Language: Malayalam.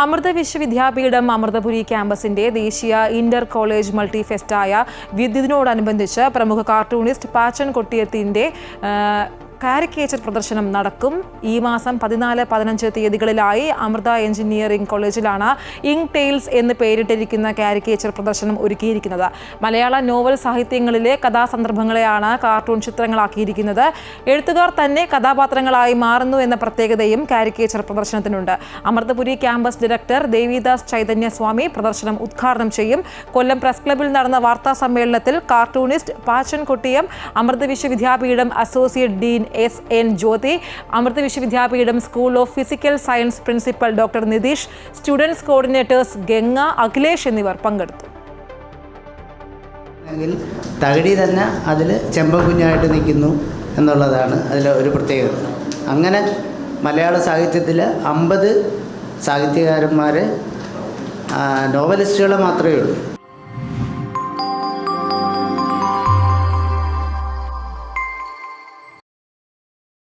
അമൃത വിശ്വവിദ്യാപീഠം അമൃതപുരി ക്യാമ്പസിന്റെ ദേശീയ ഇന്റർ കോളേജ് മൾട്ടി ഫെസ്റ്റായ വിദ്യുതിനോടനുബന്ധിച്ച് പ്രമുഖ കാർട്ടൂണിസ്റ്റ് പാച്ചൻ കൊട്ടിയത്തിന്റെ കാരിക്കേച്ചർ പ്രദർശനം നടക്കും. ഈ മാസം 14-15 തീയതികളിലായി അമൃത എഞ്ചിനീയറിംഗ് കോളേജിലാണ് ഇങ്ക് ടെയിൽസ് എന്ന് പേരിട്ടിരിക്കുന്ന കാരിക്കേച്ചർ പ്രദർശനം ഒരുക്കിയിരിക്കുന്നത്. മലയാള നോവൽ സാഹിത്യങ്ങളിലെ കഥാസന്ദർഭങ്ങളെയാണ് കാർട്ടൂൺ ചിത്രങ്ങളാക്കിയിരിക്കുന്നത്. എഴുത്തുകാർ തന്നെ കഥാപാത്രങ്ങളായി മാറുന്നു എന്ന പ്രത്യേകതയും കാരിക്കേച്ചർ പ്രദർശനത്തിനുണ്ട്. അമൃതപുരി ക്യാമ്പസ് ഡയറക്ടർ ദേവിദാസ് ചൈതന്യസ്വാമി പ്രദർശനം ഉദ്ഘാടനം ചെയ്യും. കൊല്ലം പ്രസ് ക്ലബിൽ നടന്ന വാർത്താ സമ്മേളനത്തിൽ cartoonist Pachan Kottiyam, Amrita Vishwavidyapeetham associate dean S.N. Jyothi, Amrita Vishwavidyapeetham school of physical science principal doctor Nitheesh, students coordinators Ganga, Akhilesh എന്നിവർ പങ്കെടുത്തു. തകഴി തന്നെ അതിൽ ചെമ്പക്കുഞ്ഞായിട്ട് നിൽക്കുന്നു എന്നുള്ളതാണ് അതിലെ ഒരു പ്രത്യേകത. അങ്ങനെ മലയാള സാഹിത്യത്തിൽ 50 സാഹിത്യകാരന്മാർ നോവലിസ്റ്റുകൾ മാത്രമേ ഉള്ളൂ.